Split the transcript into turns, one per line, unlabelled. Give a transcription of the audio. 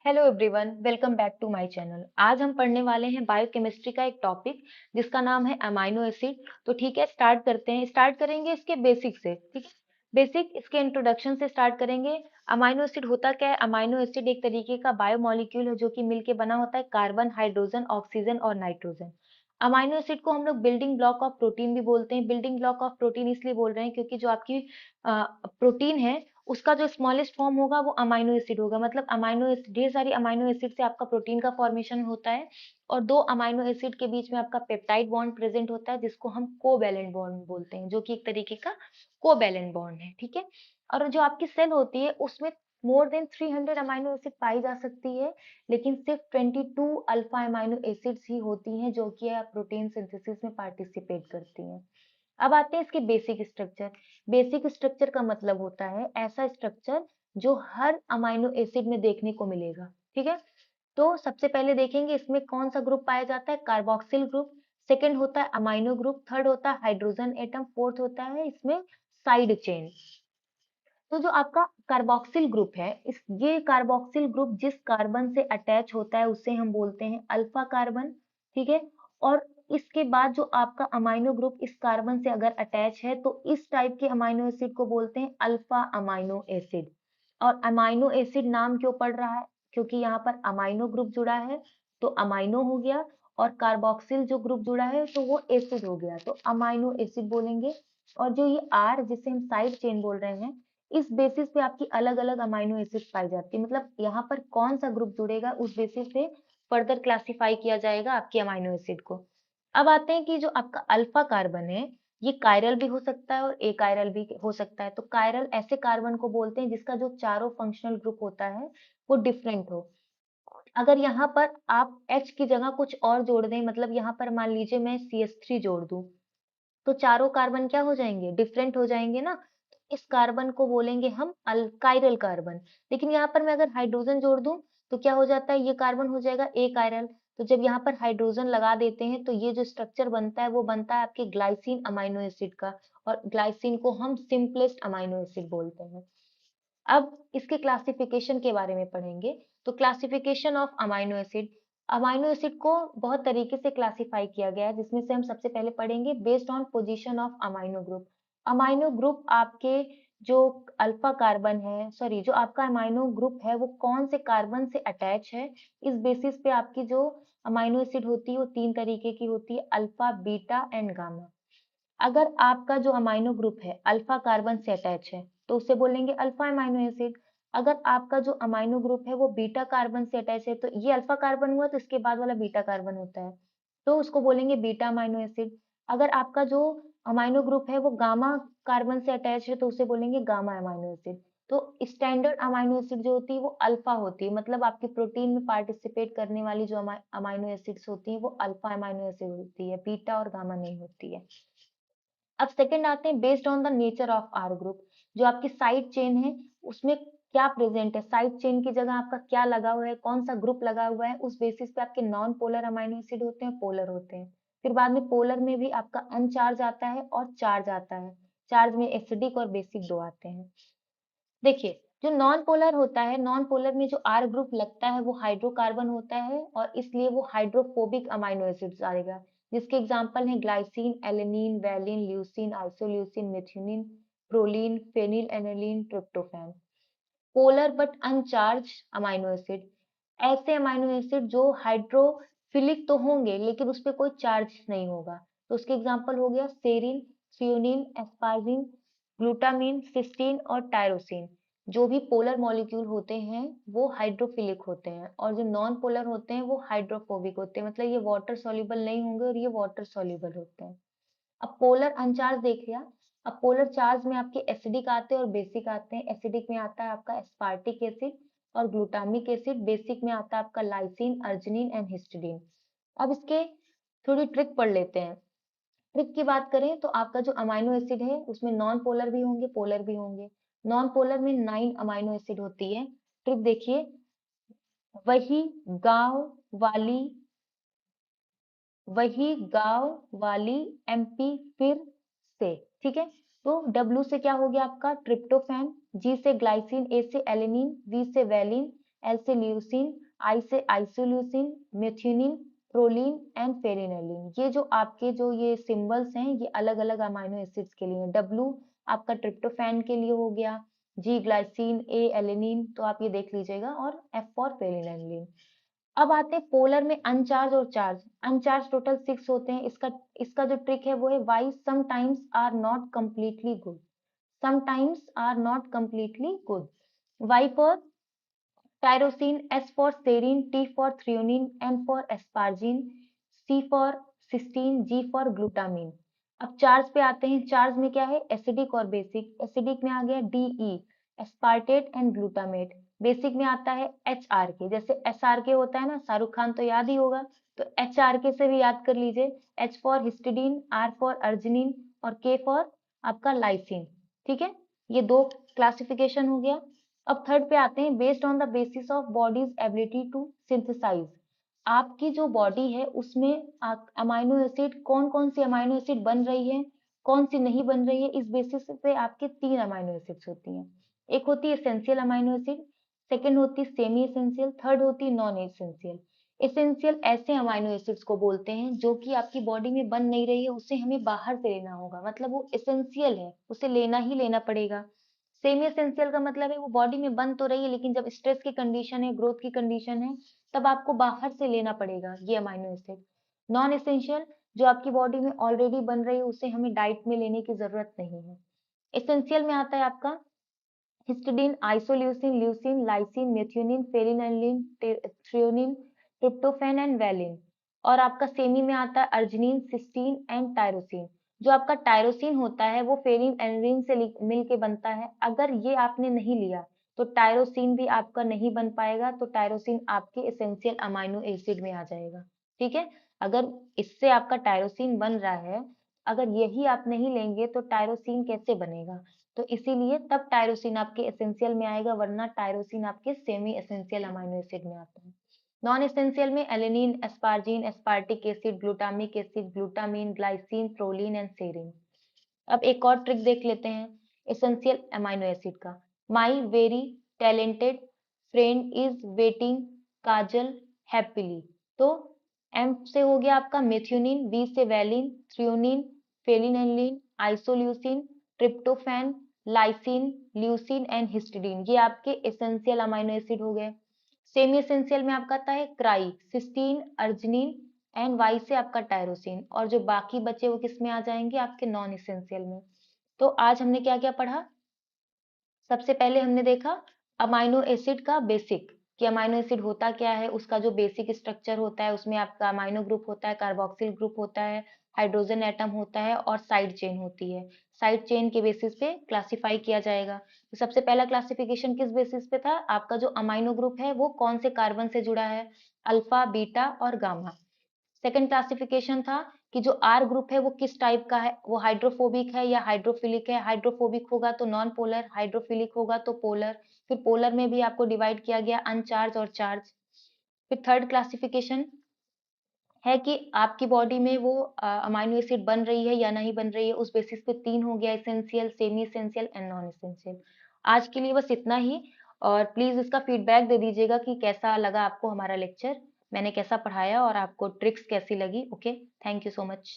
Hello everyone, welcome back to my channel. आज हम पढ़ने वाले हैं बायोकेमिस्ट्री का एक टॉपिक जिसका नाम है अमाइनो एसिड। तो ठीक है, स्टार्ट करते हैं। स्टार्ट करेंगे इसके बेसिक से। ठीक है, बेसिक इसके इंट्रोडक्शन से स्टार्ट करेंगे। अमाइनो एसिड होता क्या है? अमाइनो एसिड एक तरीके का बायोमॉलिक्यूल है जो कि मिलके बना होता है कार्बन, हाइड्रोजन, ऑक्सीजन और नाइट्रोजन। अमाइनो एसिड को हम लोग बिल्डिंग ब्लॉक ऑफ प्रोटीन भी बोलते हैं। बिल्डिंग ब्लॉक ऑफ प्रोटीन इसलिए बोल रहे हैं क्योंकि जो आपकी प्रोटीन है उसका जो स्मॉलेस्ट फॉर्म होगा वो अमाइनो एसिड होगा। मतलब अमाइनो एसिड, ढेर सारी अमाइनो एसिड से आपका प्रोटीन का फॉर्मेशन होता है और दो अमाइनो एसिड के बीच में आपका पेप्टाइड बॉन्ड प्रेजेंट होता है जिसको हम कोवैलेंट बॉन्ड बोलते हैं, जो कि एक तरीके का कोवैलेंट बॉन्ड है। ठीक है, और जो आपकी सेल होती है उसमें मोर देन 300 अमाइनो एसिड पाई जा सकती है, लेकिन सिर्फ 22 अल्फा अमाइनो एसिड्स ही होती हैं जो कि प्रोटीन सिंथेसिस में पार्टिसिपेट करती हैं। अब आते हैं इसके बेसिक स्ट्रक्चर। बेसिक स्ट्रक्चर का मतलब होता है ऐसा स्ट्रक्चर जो हर अमाइनो एसिड में देखने को मिलेगा। ठीक है, तो सबसे पहले देखेंगे इसमें कौन सा ग्रुप पाया जाता है। कार्बोक्सिल ग्रुप, सेकंड होता है अमाइनो ग्रुप, थर्ड होता है हाइड्रोजन एटम, फोर्थ होता है इसमें साइड चेन। तो जो आपका कार्बोक्सिल ग्रुप है, इस ये कार्बोक्सिल ग्रुप जिस कार्बन से अटैच होता है उसे हम बोलते हैं अल्फा कार्बन। ठीक है, और इसके बाद जो आपका अमाइनो ग्रुप इस कार्बन से अगर अटैच है तो इस टाइप के अमाइनो एसिड को बोलते हैं अल्फा अमाइनो एसिड। और अमाइनो एसिड नाम क्यों पड़ रहा है? क्योंकि यहाँ पर अमाइनो ग्रुप जुड़ा है तो अमाइनो हो गया, और कार्बोक्सिल जो ग्रुप जुड़ा है तो वो एसिड हो गया, तो अमाइनो एसिड बोलेंगे। और जो ये आर जिसे हम साइड चेन बोल रहे हैं, इस बेसिस पे आपकी अलग अलग अमाइनो एसिड पाई जाती है। मतलब यहाँ पर कौन सा ग्रुप जुड़ेगा उस बेसिस पे फर्दर क्लासिफाई किया जाएगा आपकी अमाइनो एसिड को। अब आते हैं कि जो आपका अल्फा कार्बन है ये कायरल भी हो सकता है और ए कायरल भी हो सकता है। तो कायरल ऐसे कार्बन को बोलते हैं जिसका जो चारों फंक्शनल ग्रुप होता है वो डिफरेंट हो। अगर यहाँ पर आप H की जगह कुछ और जोड़ दें, मतलब यहाँ पर मान लीजिए मैं CH3 जोड़ दूं, तो चारों कार्बन क्या हो जाएंगे? डिफरेंट हो जाएंगे ना। तो इस कार्बन को बोलेंगे हम अल्काइरल कार्बन। लेकिन यहाँ पर मैं अगर हाइड्रोजन जोड़ दूं तो क्या हो जाता है? ये कार्बन हो जाएगा ए कायरल। तो जब यहाँ पर हाइड्रोजन लगा देते हैं तो ये जो स्ट्रक्चर बनता है वो बनता है आपके ग्लाइसिन अमाइनो एसिड का, और ग्लाइसिन को हम सिंपलेस्ट अमाइनो एसिड बोलते हैं। अब इसके क्लासिफिकेशन के बारे में पढ़ेंगे। तो classification of amino acid, amino acid को बहुत तरीके से क्लासिफाई किया गया है, जिसमें से हम सबसे पहले पढ़ेंगे based on position of amino group. Amino group आपके जो अल्फा कार्बन है, सॉरी, जो आपका अमाइनो ग्रुप है वो कौन से कार्बन से अटैच है, इस बेसिस पे आपकी जो अमाइनो एसिड होती है वो तीन तरीके की होती है, अल्फा, बीटा एंड गामा। अगर आपका जो अमाइनो ग्रुप है अल्फा कार्बन से अटैच है तो उसे बोलेंगे अल्फा अमाइनो एसिड। अगर आपका जो अमाइनो ग्रुप है वो बीटा कार्बन से अटैच है, तो ये अल्फा कार्बन हुआ तो इसके बाद वाला बीटा कार्बन होता है, तो उसको बोलेंगे बीटा अमाइनो एसिड। अगर आपका जो अमाइनो ग्रुप है वो गामा कार्बन से अटैच है तो उसे बोलेंगे गामा अमाइनो एसिड। तो स्टैंडर्ड अमाइनो एसिड जो होती है वो अल्फा होती है, मतलब आपकी प्रोटीन में पार्टिसिपेट करने वाली जो अमाइनो एसिड्स होती है वो अल्फा अमाइनो एसिड होती है, बीटा और गामा नहीं होती है। अब सेकंड आते हैं based on the nature of R group. जो आपकी साइड चेन है उसमें क्या प्रेजेंट है, साइड चेन की जगह आपका क्या लगा हुआ है, कौन सा ग्रुप लगा हुआ है, उस बेसिस पे आपके नॉन पोलर अमाइनो एसिड होते हैं, पोलर होते हैं। फिर बाद में पोलर में भी आपका अनचार्ज आता है और चार्ज आता है। चार्ज में एसिडिक और बेसिक दो आते हैं। देखिए, जो नॉन पोलर होता है, नॉन पोलर में जो आर ग्रुप लगता है वो हाइड्रोकार्बन होता है और इसलिए वो हाइड्रोफोबिक अमाइनो एसिड्स आएगा, जिसके एग्जांपल हैं glycine, alanine, valine, leucine, isoleucine, methionine, proline, phenylalanine, tryptophan. Polar but uncharged amino acid, ऐसे अमाइनो एसिड जो हाइड्रोफिलिक तो होंगे लेकिन उस पर कोई चार्ज नहीं होगा। तो उसके एग्जांपल हो गया serine, threonine, asparagine, glutamine, cysteine और टायरोसिन। जो भी पोलर मॉलिक्यूल होते हैं वो हाइड्रोफिलिक होते हैं और जो नॉन पोलर होते हैं वो हाइड्रोफोबिक होते हैं, मतलब ये वाटर सॉल्युबल नहीं होंगे और ये वाटर सॉल्युबल होते हैं। अब पोलर अनचार्ज देख लिया। अब पोलर चार्ज में आपके एसिडिक आते हैं और बेसिक आते हैं। एसिडिक में आता है आपका एस्पार्टिक एसिड और ग्लूटामिक एसिड, बेसिक में आता है आपका लाइसिन, अर्जिनिन एंड हिस्टिडीन। अब इसके थोड़ी ट्रिक पढ़ लेते हैं। ट्रिक की बात करें तो आपका जो अमाइनो एसिड है उसमें नॉन पोलर भी होंगे, पोलर भी होंगे। नॉन पोलर में 9 अमाइनो एसिड होती है। ट्रिक देखिए, वही गांव वाली, वही गांव वाली एमपी फिर से। ठीक है, तो डब्ल्यू से क्या हो गया आपका ट्रिप्टोफैन, जी से ग्लाइसिन, ए से एलेनिन, वी से वैलिन, एल से ल्यूसीन, आई से आइसोल्यूसिन, मेथियोनिन, प्रोलीन एंड फेरिनोलिन। ये जो आपके जो ये सिंबल्स हैं ये अलग अलग अमाइनो एसिड्स के लिए हैं। डब्ल्यू आपका ट्रिप्टोफैन के लिए हो गया, जी ग्लाइसिन, ए एलेनिन, तो आप ये देख लीजिएगा, और एफ फॉर फेरिनोलिन। अब आते हैं पोलर में अनचार्ज और चार्ज। अनचार्ज टोटल 6 होते हैं। इसका इसका जो ट्रिक है वो है why sometimes are not completely good, sometimes are not completely good. Y for tyrosine, S for serine, T for threonine, M for asparagine, C for cysteine, G for glutamine. अब charge पे आते हैं। Charge में क्या है, acidic और basic. Acidic में आ गया DE, aspartate and glutamate. Basic में आता है HRK, जैसे SRK होता है ना, शाहरुख खान तो याद ही होगा, तो HRK से भी याद कर लीजिए। H for histidine, R for arginine और K फॉर आपका लाइसिन। ठीक है, ये दो क्लासिफिकेशन हो गया। अब थर्ड पे आते हैं, based on the basis of body's ability to synthesise. आपकी जो बॉडी है उसमें अमाइनो एसिड, कौन कौन सी अमाइनो एसिड बन रही है, कौन सी नहीं बन रही है, इस बेसिस पे आपके 3 अमाइनो एसिड्स होती हैं। एक होती है एसेंशियल अमाइनो एसिड, सेकेंड होती है सेमी एसेंशियल, थर्ड होती है नॉन एसेंशियल। एसेंशियल ऐसे अमाइनो एसिड्स को बोलते हैं जो कि आपकी बॉडी में बन नहीं रही है, उसे हमें बाहर से लेना होगा, मतलब वो एसेंशियल है, उसे लेना ही लेना पड़ेगा। सेमी एसेंशियल का मतलब है वो बॉडी में बन तो रही है लेकिन जब स्ट्रेस की कंडीशन है, ग्रोथ की कंडीशन है, तब आपको बाहर से लेना पड़ेगा ये अमाइनो एसिड। नॉन एसेंशियल जो आपकी बॉडी में ऑलरेडी बन रही है, उसे हमें डाइट में लेने की जरूरत नहीं है। एसेंशियल में आता है आपका histidine, isoleucine, leucine, lysine, methionine, फेरिनोलिन, थ्रियोनिन, ट्रिप्टोफैन एंड वैलिन। और आपका सेमी में आता है अर्जिनिन, सिस्टीन एंड टायरोसिन। जो आपका टायरोसिन होता है वो फेरिनोलिन से मिल के बनता है। अगर ये आपने नहीं लिया तो टायरोसिन भी आपका नहीं बन पाएगा, तो टायरोसिन आपके एसेंशियल अमाइनो एसिड में आ जाएगा। ठीक है, अगर इससे आपका टायरोसिन बन रहा है, अगर यही आप नहीं लेंगे तो टायरोसिन कैसे बनेगा, तो इसीलिए तब टायरोसिन आपके एसेंशियल में आएगा, वरना टायरोसिन आपके सेमी एसेंशियल अमाइनो एसिड में आता है। नॉन एसेंशियल में alanine, asparagine, aspartic acid, glutamic acid, glutamine, glycine, proline and serine. अब एक और ट्रिक देख लेते हैं एसेंशियल अमाइनो एसिड का। My very talented friend is waiting Kajal happily. तो एम से हो गया आपका मेथियोनिन, वी से वैलिन, थ्रियोनिन, फेलिनोलिन, isoleucine, tryptophan, lysine, leucine and histidine. ये आपके एसेंशियल अमाइनो एसिड हो गए। सेमी एसेंशियल में आपका आता है cry, cysteine, arginine and Y से आपका टायरोसिन, और जो बाकी बचे वो किस में आ जाएंगे, आपके नॉन एसेंशियल में। तो आज हमने क्या क्या पढ़ा। सबसे पहले हमने देखा अमाइनो एसिड का बेसिक, कि अमाइनो एसिड होता क्या है, उसका जो बेसिक स्ट्रक्चर होता है, उसमें आपका अमाइनो ग्रुप होता है, कार्बोक्सिल ग्रुप होता है, हाइड्रोजन एटम होता है और साइड चेन होती है। साइड चेन के बेसिस पे क्लासिफाई किया जाएगा। तो सबसे पहला क्लासिफिकेशन किस बेसिस पे था, आपका जो अमाइनो ग्रुप है वो कौन से कार्बन से जुड़ा है, अल्फा, बीटा और गामा। सेकंड क्लासिफिकेशन था कि जो आर ग्रुप है वो किस टाइप का है, वो हाइड्रोफोबिक है या हाइड्रोफिलिक है। हाइड्रोफोबिक होगा तो नॉन पोलर, हाइड्रोफिलिक होगा तो पोलर। फिर पोलर में भी आपको डिवाइड किया गया अनचार्ज और चार्ज। फिर थर्ड क्लासिफिकेशन है कि आपकी बॉडी में वो अमाइनो एसिड बन रही है या नहीं बन रही है, उस बेसिस पे 3 हो गया, essential, semi essential and non essential. आज के लिए बस इतना ही, और प्लीज इसका फीडबैक दे दीजिएगा कि कैसा लगा आपको हमारा लेक्चर, मैंने कैसा पढ़ाया और आपको ट्रिक्स कैसी लगी। Okay, thank you so much.